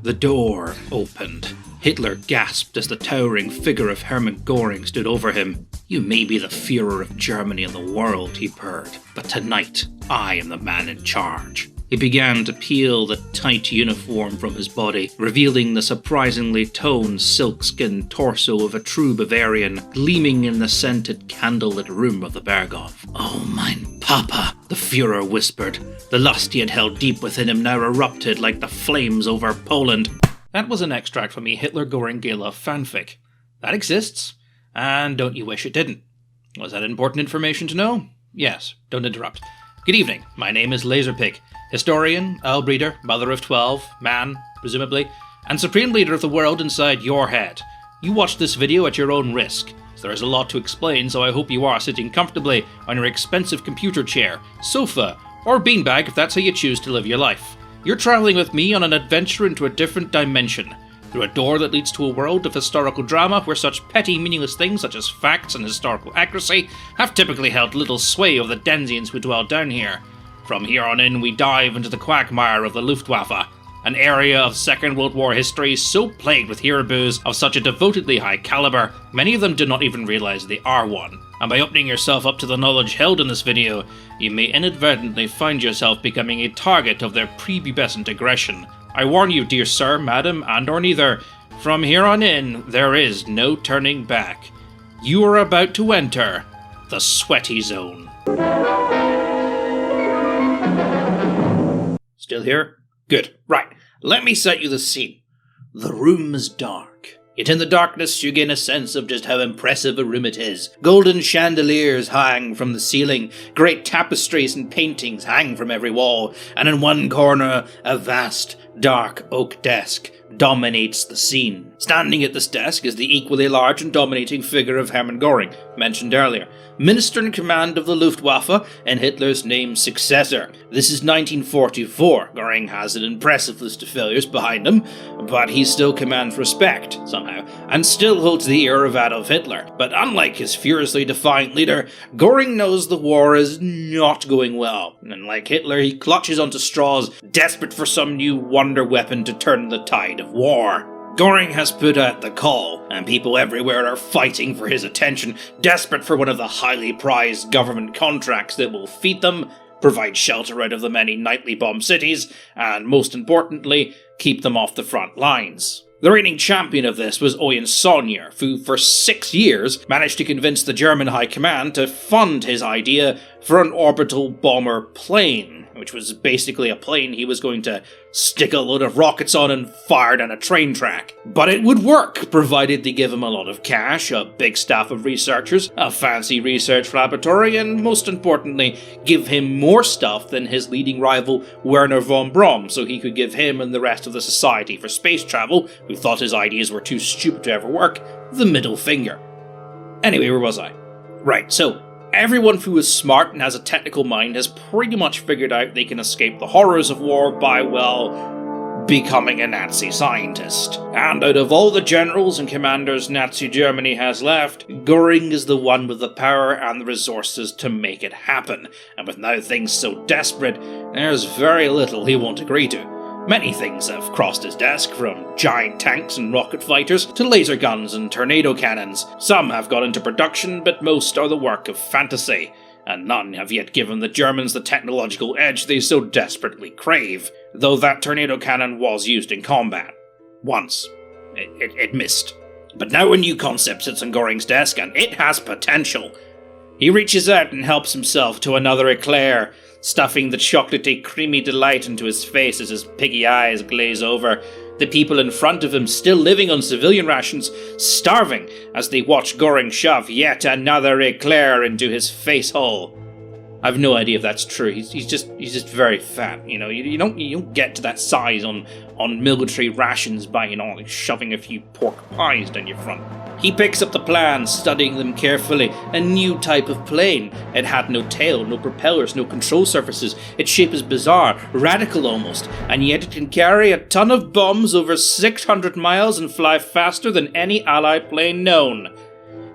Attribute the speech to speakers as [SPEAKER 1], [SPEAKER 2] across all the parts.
[SPEAKER 1] The door opened. Hitler gasped as the towering figure of Hermann Goring stood over him. "You may be the Führer of Germany and the world," he purred, "but tonight I am the man in charge." He began to peel the tight uniform from his body, revealing the surprisingly toned silk-skinned torso of a true Bavarian, gleaming in the scented candlelit room of the Berghof. "Oh, mein Papa," the Führer whispered. The lust he had held deep within him now erupted like the flames over Poland. That was an extract from a Hitler-Goring-Gela fanfic. That exists, and don't you wish it didn't? Was that important information to know? Yes, don't interrupt. Good evening, my name is Laserpig, historian, Elbreeder, mother of 12, man, presumably, and supreme leader of the world inside your head. You watch this video at your own risk. There is a lot to explain, so I hope you are sitting comfortably on your expensive computer chair, sofa, or beanbag if that's how you choose to live your life. You're traveling with me on an adventure into a different dimension, through a door that leads to a world of historical drama where such petty, meaningless things such as facts and historical accuracy have typically held little sway over the denizens who dwell down here. From here on in, we dive into the quagmire of the Luftwaffe, an area of Second World War history so plagued with heroes of such a devotedly high caliber, many of them do not even realize they are one. And by opening yourself up to the knowledge held in this video, you may inadvertently find yourself becoming a target of their prepubescent aggression. I warn you, dear sir, madam, and or neither, from here on in, there is no turning back. You are about to enter the sweaty zone. Still here? Good. Right. Let me set you the scene. The room is dark. Yet in the darkness you gain a sense of just how impressive a room it is. Golden chandeliers hang from the ceiling, great tapestries and paintings hang from every wall, and in one corner a vast, dark oak desk dominates the scene. Standing at this desk is the equally large and dominating figure of Hermann Goring, mentioned earlier, Minister in command of the Luftwaffe and Hitler's named successor. This is 1944. Goring has an impressive list of failures behind him, but he still commands respect, somehow, and still holds the ear of Adolf Hitler. But unlike his furiously defiant leader, Goring knows the war is not going well, and like Hitler, he clutches onto straws, desperate for some new wonder weapon to turn the tide of war. Goring has put out the call, and people everywhere are fighting for his attention, desperate for one of the highly prized government contracts that will feed them, provide shelter out of the many nightly bombed cities, and most importantly, keep them off the front lines. The reigning champion of this was Eugen Sonnier, who for 6 years managed to convince the German High Command to fund his idea for an orbital bomber plane, which was basically a plane he was going to stick a load of rockets on and fire down a train track. But it would work, provided they give him a lot of cash, a big staff of researchers, a fancy research laboratory, and most importantly, give him more stuff than his leading rival Werner von Braun, so he could give him and the rest of the Society for Space Travel, who thought his ideas were too stupid to ever work, the middle finger. Anyway, where was I? Right, so everyone who is smart and has a technical mind has pretty much figured out they can escape the horrors of war by, well, becoming a Nazi scientist. And out of all the generals and commanders Nazi Germany has left, Goring is the one with the power and the resources to make it happen. And with now things so desperate, there's very little he won't agree to. Many things have crossed his desk, from giant tanks and rocket fighters to laser guns and tornado cannons. Some have gone into production, but most are the work of fantasy, and none have yet given the Germans the technological edge they so desperately crave, though that tornado cannon was used in combat. Once. It missed. But now a new concept sits on Goring's desk, and it has potential. He reaches out and helps himself to another eclair, stuffing the chocolatey, creamy delight into his face as his piggy eyes glaze over. The people in front of him, still living on civilian rations, starving as they watch Goring shove yet another eclair into his face hole. I've no idea if that's true. He's just very fat. You know, you don't get to that size on military rations by, like shoving a few pork pies down your front. He picks up the plans, studying them carefully. A new type of plane. It had no tail, no propellers, no control surfaces. Its shape is bizarre, radical almost, and yet it can carry a ton of bombs over 600 miles and fly faster than any Allied plane known.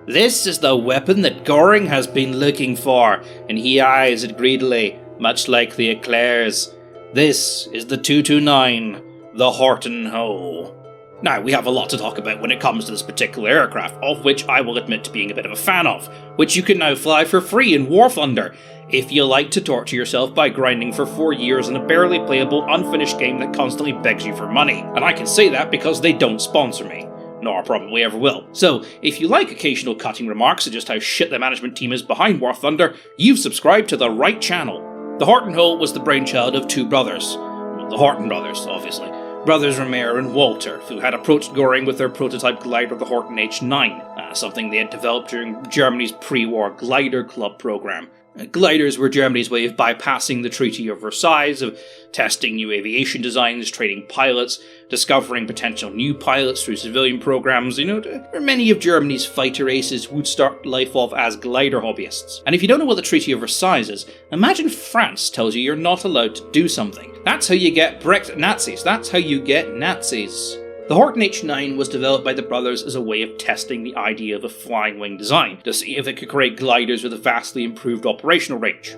[SPEAKER 1] This is the weapon that Goring has been looking for, and he eyes it greedily, much like the eclairs. This is the 229, the Horton Ho. Now, we have a lot to talk about when it comes to this particular aircraft, of which I will admit to being a bit of a fan of, which you can now fly for free in War Thunder, if you like to torture yourself by grinding for 4 years in a barely playable, unfinished game that constantly begs you for money. And I can say that because they don't sponsor me, nor probably ever will. So, if you like occasional cutting remarks at just how shit the management team is behind War Thunder, you've subscribed to the right channel. The Horton Ho was the brainchild of two brothers. Well, the Horton brothers, obviously. Brothers Romer and Walter, who had approached Goring with their prototype glider, the Horton H9, something they had developed during Germany's pre-war glider club program. Gliders were Germany's way of bypassing the Treaty of Versailles, of testing new aviation designs, training pilots, discovering potential new pilots through civilian programs. Many of Germany's fighter aces would start life off as glider hobbyists. And if you don't know what the Treaty of Versailles is, imagine France tells you you're not allowed to do something. That's how you get Brexit Nazis. That's how you get Nazis. The Horton H9 was developed by the brothers as a way of testing the idea of a flying wing design, to see if it could create gliders with a vastly improved operational range.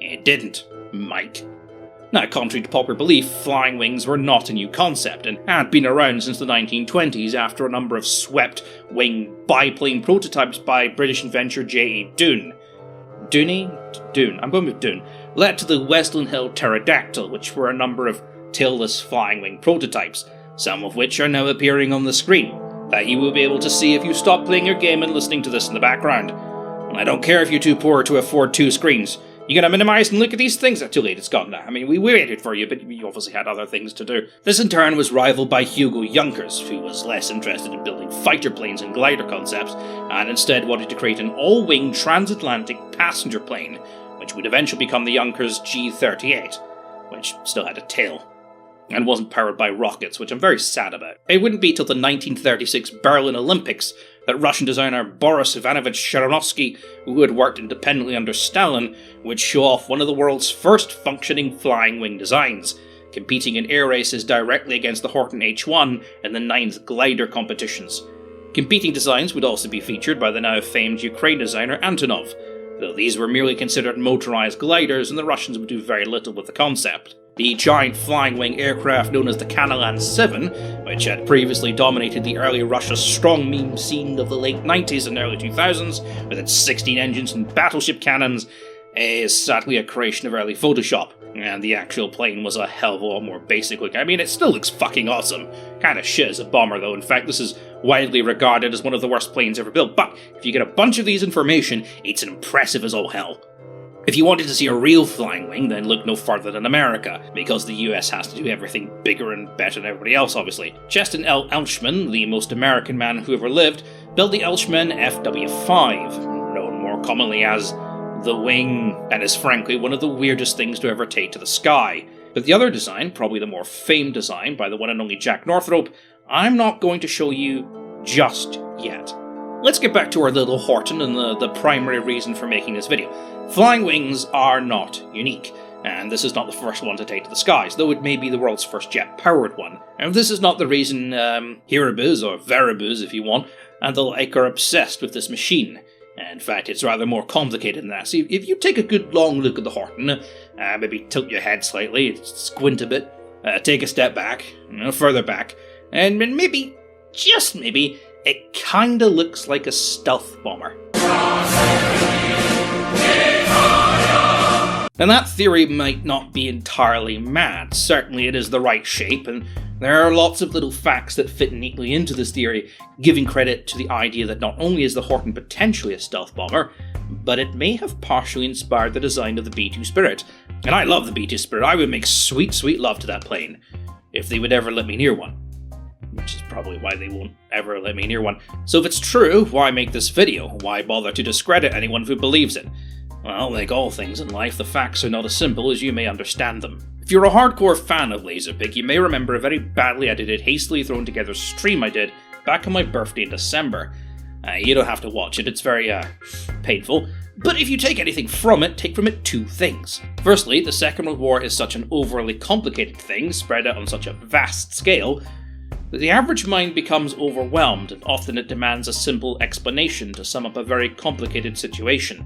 [SPEAKER 1] It didn't, Mike. Now, contrary to popular belief, flying wings were not a new concept, and had been around since the 1920s after a number of swept-wing biplane prototypes by British inventor J.E. Dune. Dune, I'm going with Dune, led to the Westland Hill Pterodactyl, which were a number of tailless flying wing prototypes, some of which are now appearing on the screen, that you will be able to see if you stop playing your game and listening to this in the background. And I don't care if you're too poor to afford 2 screens. You gotta minimize and look at these things. Too late, it's gone now. I mean, we waited for you, but you obviously had other things to do. This in turn was rivaled by Hugo Junkers, who was less interested in building fighter planes and glider concepts, and instead wanted to create an all-wing transatlantic passenger plane, which would eventually become the Junkers G-38, which still had a tail, and wasn't powered by rockets, which I'm very sad about. It wouldn't be till the 1936 Berlin Olympics that Russian designer Boris Ivanovich Sharanovsky, who had worked independently under Stalin, would show off one of the world's first functioning flying wing designs, competing in air races directly against the Horton H1 in the 9th glider competitions. Competing designs would also be featured by the now famed Ukraine designer Antonov, though these were merely considered motorized gliders and the Russians would do very little with the concept. The giant flying wing aircraft known as the Kanalan 7, which had previously dominated the early Russia strong meme scene of the late 90s and early 2000s, with its 16 engines and battleship cannons, is sadly a creation of early Photoshop, and the actual plane was a hell of a lot more basic looking. I mean, it still looks fucking awesome. Kinda shit as a bomber though. In fact, this is widely regarded as one of the worst planes ever built, but if you get a bunch of these information, it's impressive as all hell. If you wanted to see a real flying wing, then look no further than America, because the US has to do everything bigger and better than everybody else, obviously. Cheston L. Elshman, the most American man who ever lived, built the Elshman FW5, known more commonly as the wing, and is frankly one of the weirdest things to ever take to the sky. But the other design, probably the more famed design by the one and only Jack Northrop, I'm not going to show you just yet. Let's get back to our little Horton and the primary reason for making this video. Flying wings are not unique, and this is not the first one to take to the skies, though it may be the world's first jet-powered one. And this is not the reason Hirabus, or Veribus if you want, and the like are obsessed with this machine. In fact, it's rather more complicated than that. So if you take a good long look at the Horton, maybe tilt your head slightly, squint a bit, take a step back, further back, and maybe, just maybe, it kinda looks like a stealth bomber. And that theory might not be entirely mad. Certainly it is the right shape, and there are lots of little facts that fit neatly into this theory, giving credit to the idea that not only is the Horton potentially a stealth bomber, but it may have partially inspired the design of the B-2 Spirit. And I love the B-2 Spirit. I would make sweet, sweet love to that plane, if they would ever let me near one. Which is probably why they won't ever let me near one. So if it's true, why make this video? Why bother to discredit anyone who believes it? Well, like all things in life, the facts are not as simple as you may understand them. If you're a hardcore fan of Laserpig, you may remember a very badly edited, hastily thrown together stream I did back on my birthday in December. You don't have to watch it, it's very, painful. But if you take anything from it, take from it 2 things. Firstly, the Second World War is such an overly complicated thing, spread out on such a vast scale, that the average mind becomes overwhelmed, and often it demands a simple explanation to sum up a very complicated situation.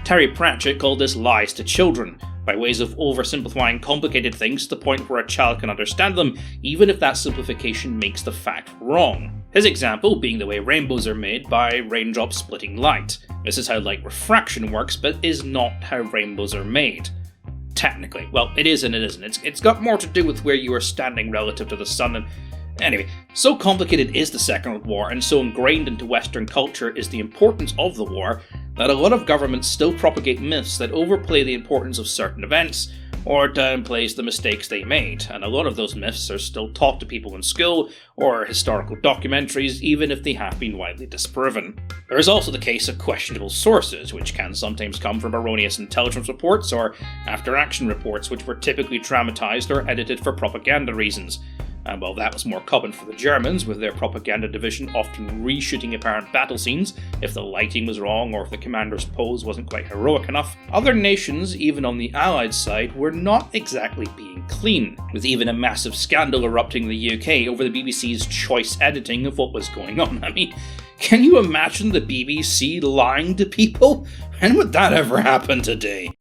[SPEAKER 1] Terry Pratchett called this lies to children, by ways of oversimplifying complicated things to the point where a child can understand them, even if that simplification makes the fact wrong. His example being the way rainbows are made by raindrops splitting light. This is how light refraction works, but is not how rainbows are made. Technically. Well, it is and it isn't. It's got more to do with where you are standing relative to the sun and... Anyway, so complicated is the Second World War, and so ingrained into Western culture is the importance of the war, that a lot of governments still propagate myths that overplay the importance of certain events, or downplays the mistakes they made, and a lot of those myths are still taught to people in school, or historical documentaries, even if they have been widely disproven. There is also the case of questionable sources, which can sometimes come from erroneous intelligence reports, or after-action reports which were typically dramatized or edited for propaganda reasons. And while that was more common for the Germans, with their propaganda division often reshooting apparent battle scenes if the lighting was wrong or if the commander's pose wasn't quite heroic enough, other nations, even on the Allied side, were not exactly being clean, with even a massive scandal erupting in the UK over the BBC's choice editing of what was going on. I mean, can you imagine the BBC lying to people? When would that ever happen today?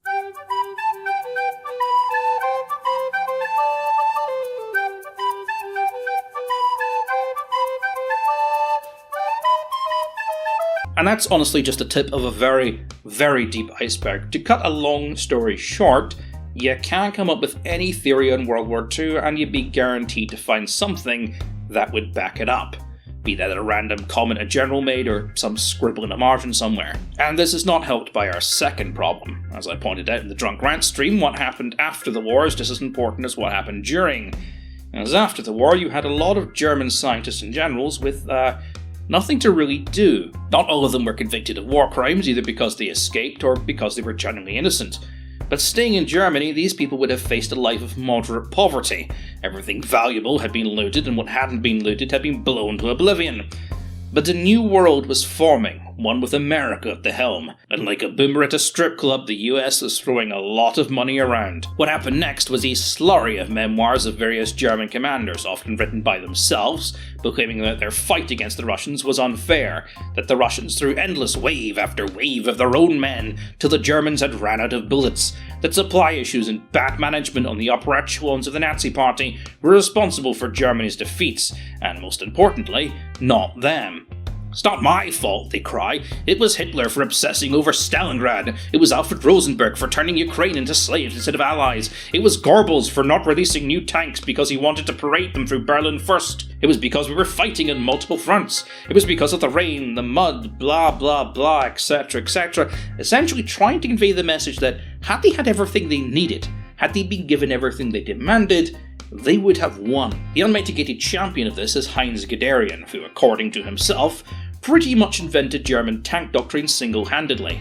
[SPEAKER 1] And that's honestly just the tip of a very, very deep iceberg. To cut a long story short, you can't come up with any theory on World War II and you'd be guaranteed to find something that would back it up. Be that a random comment a general made or some scribble in a margin somewhere. And this is not helped by our second problem. As I pointed out in the Drunk Rant stream, what happened after the war is just as important as what happened during. As after the war, you had a lot of German scientists and generals with, nothing to really do. Not all of them were convicted of war crimes, either because they escaped or because they were genuinely innocent. But staying in Germany, these people would have faced a life of moderate poverty. Everything valuable had been looted, and what hadn't been looted had been blown to oblivion. But a new world was forming, one with America at the helm, and like a boomer at a strip club, the US was throwing a lot of money around. What happened next was a slurry of memoirs of various German commanders, often written by themselves, proclaiming that their fight against the Russians was unfair, that the Russians threw endless wave after wave of their own men till the Germans had ran out of bullets, that supply issues and bad management on the upper echelons of the Nazi Party were responsible for Germany's defeats, and most importantly, not them. "It's not my fault," they cry. "It was Hitler for obsessing over Stalingrad. It was Alfred Rosenberg for turning Ukraine into slaves instead of allies. It was Goebbels for not releasing new tanks because he wanted to parade them through Berlin first. It was because we were fighting on multiple fronts. It was because of the rain, the mud, blah blah blah, etc, etc." Essentially trying to convey the message that had they had everything they needed, had they been given everything they demanded, they would have won. The unmitigated champion of this is Heinz Guderian, who, according to himself, pretty much invented German tank doctrine single-handedly.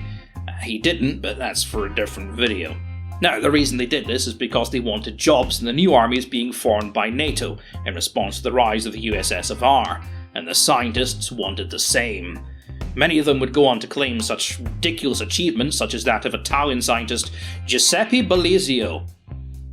[SPEAKER 1] He didn't, but that's for a different video. Now, the reason they did this is because they wanted jobs in the new armies being formed by NATO in response to the rise of the USSR, and the scientists wanted the same. Many of them would go on to claim such ridiculous achievements such as that of Italian scientist Giuseppe Bellizio,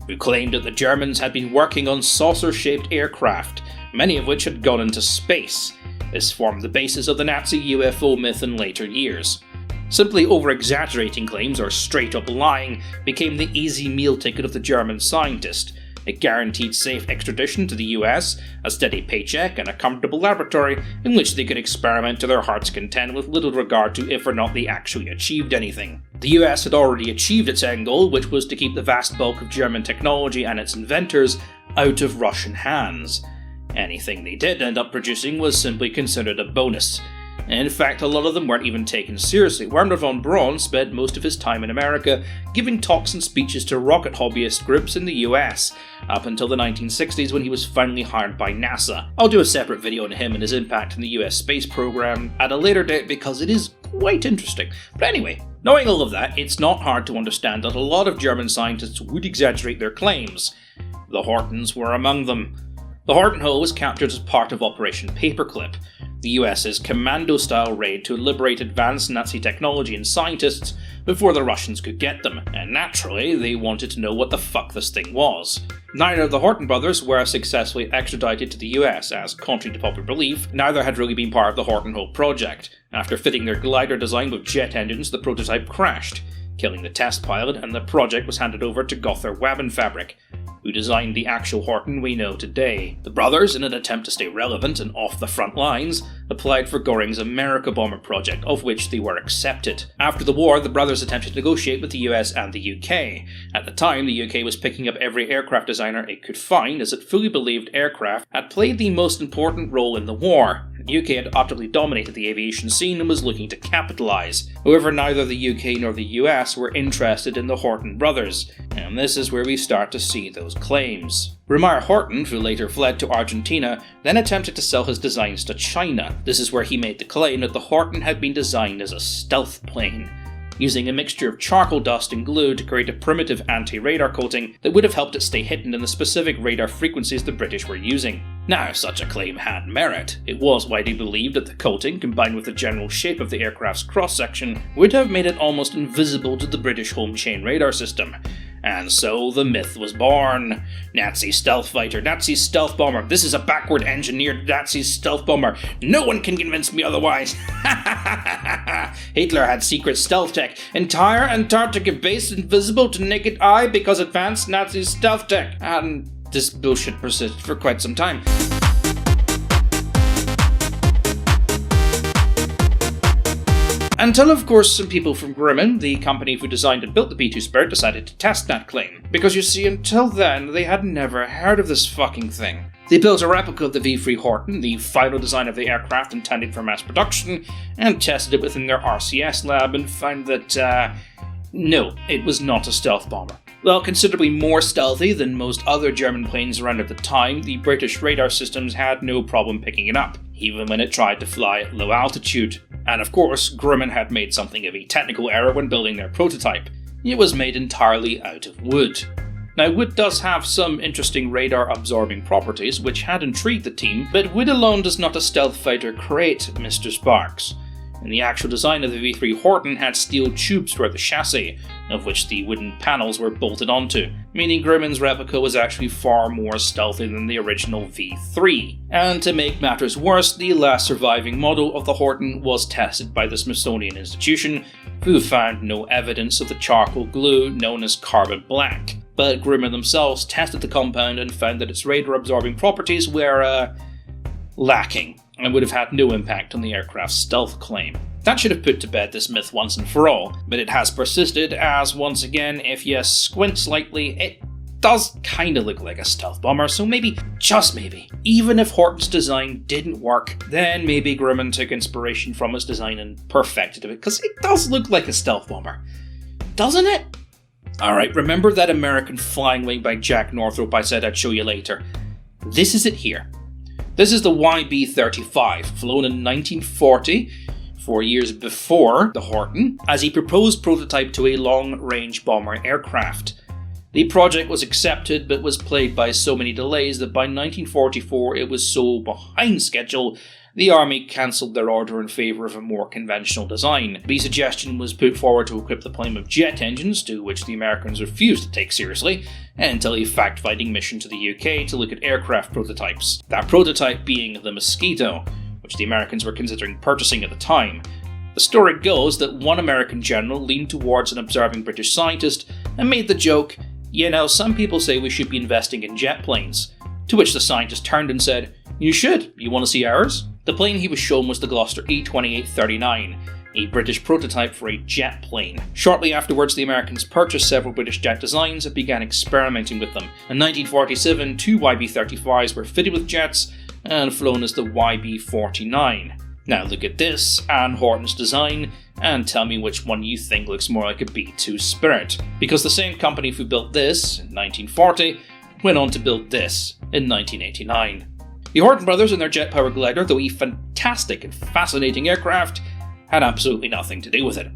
[SPEAKER 1] who claimed that the Germans had been working on saucer-shaped aircraft, many of which had gone into space. This formed the basis of the Nazi UFO myth in later years. Simply over-exaggerating claims or straight-up lying became the easy meal ticket of the German scientist. It guaranteed safe extradition to the US, a steady paycheck, and a comfortable laboratory in which they could experiment to their heart's content with little regard to if or not they actually achieved anything. The US had already achieved its end goal, which was to keep the vast bulk of German technology and its inventors out of Russian hands. Anything they did end up producing was simply considered a bonus. In fact, a lot of them weren't even taken seriously. Werner von Braun spent most of his time in America giving talks and speeches to rocket hobbyist groups in the US, up until the 1960s when he was finally hired by NASA. I'll do a separate video on him and his impact in the US space program at a later date because it is quite interesting. But anyway, knowing all of that, it's not hard to understand that a lot of German scientists would exaggerate their claims. The Hortons were among them. The Horton hull was captured as part of Operation Paperclip, the US's commando-style raid to liberate advanced Nazi technology and scientists before the Russians could get them, and naturally, they wanted to know what the fuck this thing was. Neither of the Horton brothers were successfully extradited to the US, as, contrary to popular belief, neither had really been part of the Horton Hope project. After fitting their glider design with jet engines, the prototype crashed, killing the test pilot, and the project was handed over to Gotthard Wabenfabrik, who designed the actual Horton we know today. The brothers, in an attempt to stay relevant and off the front lines, applied for Goring's America Bomber project, of which they were accepted. After the war, the brothers attempted to negotiate with the US and the UK. At the time, the UK was picking up every aircraft designer it could find, as it fully believed aircraft had played the most important role in the war. The UK had utterly dominated the aviation scene and was looking to capitalise. However, neither the UK nor the US were interested in the Horton brothers, and this is where we start to see those claims. Remar Horton, who later fled to Argentina, then attempted to sell his designs to China. This is where he made the claim that the Horton had been designed as a stealth plane, using a mixture of charcoal dust and glue to create a primitive anti-radar coating that would have helped it stay hidden in the specific radar frequencies the British were using. Now, such a claim had merit. It was widely believed that the coating, combined with the general shape of the aircraft's cross-section, would have made it almost invisible to the British home chain radar system. And so the myth was born. Nazi stealth fighter, Nazi stealth bomber. This is a backward engineered Nazi stealth bomber. No one can convince me otherwise. Hitler had secret stealth tech. Entire Antarctica base invisible to naked eye because advanced Nazi stealth tech. And this bullshit persisted for quite some time. Until, of course, some people from Grumman, the company who designed and built the B-2 Spirit, decided to test that claim. Because you see, until then, they had never heard of this fucking thing. They built a replica of the V-3 Horton, the final design of the aircraft intended for mass production, and tested it within their RCS lab and found that, no, it was not a stealth bomber. Well, considerably more stealthy than most other German planes around at the time, the British radar systems had no problem picking it up, even when it tried to fly at low altitude. And of course, Grumman had made something of a technical error when building their prototype. It was made entirely out of wood. Now, wood does have some interesting radar-absorbing properties which had intrigued the team, but wood alone does not a stealth fighter create, Mr. Sparks. And the actual design of the V-3 Horton had steel tubes throughout the chassis, of which the wooden panels were bolted onto, meaning Grumman's replica was actually far more stealthy than the original V-3. And to make matters worse, the last surviving model of the Horton was tested by the Smithsonian Institution, who found no evidence of the charcoal glue known as carbon black. But Grumman themselves tested the compound and found that its radar-absorbing properties were, lacking, and would have had no impact on the aircraft's stealth claim. That should have put to bed this myth once and for all, but it has persisted as, once again, if you squint slightly, it does kinda look like a stealth bomber, so maybe, just maybe, even if Horton's design didn't work, then maybe Grumman took inspiration from its design and perfected it, because it does look like a stealth bomber. Doesn't it? Alright, remember that American flying wing by Jack Northrop I said I'd show you later? This is it here. This is the YB-35, flown in 1940, 4 years before the Horton, as a proposed prototype to a long-range bomber aircraft. The project was accepted, but was plagued by so many delays that by 1944 it was so behind schedule, the Army cancelled their order in favour of a more conventional design. The suggestion was put forward to equip the plane with jet engines, to which the Americans refused to take seriously, until a fact-finding mission to the UK to look at aircraft prototypes. That prototype being the Mosquito, which the Americans were considering purchasing at the time. The story goes that one American general leaned towards an observing British scientist and made the joke, "You know, some people say we should be investing in jet planes." To which the scientist turned and said, "You should. You want to see ours?" The plane he was shown was the Gloucester E-2839, a British prototype for a jet plane. Shortly afterwards, the Americans purchased several British jet designs and began experimenting with them. In 1947, 2 YB-35s were fitted with jets and flown as the YB-49. Now look at this and Horton's design, and tell me which one you think looks more like a B-2 Spirit. Because the same company who built this in 1940 went on to build this in 1989. The Horton brothers and their jet-powered glider, though a fantastic and fascinating aircraft, had absolutely nothing to do with it.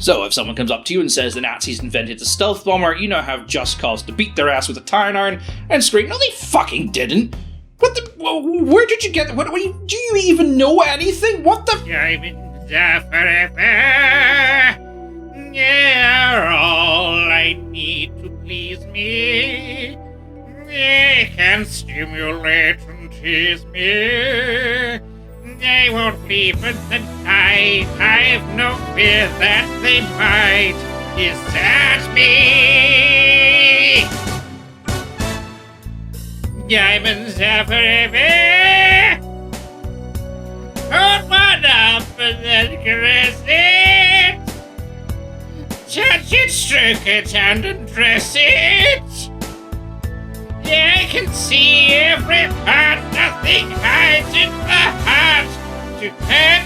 [SPEAKER 1] So if someone comes up to you and says the Nazis invented the stealth bomber, you now have just cause to beat their ass with a tire iron and scream, "No, they fucking didn't! What the? Where did you get? Do you even know anything? What the?"
[SPEAKER 2] You're all I need to please me. They can stimulate and tease me. They won't leave at the night. I've no fear that they might desert me. Diamonds are forever. Hold one up and then caress it. Touch it, stroke it, and undress it. Yeah, I can see every part, nothing hides in the heart. To her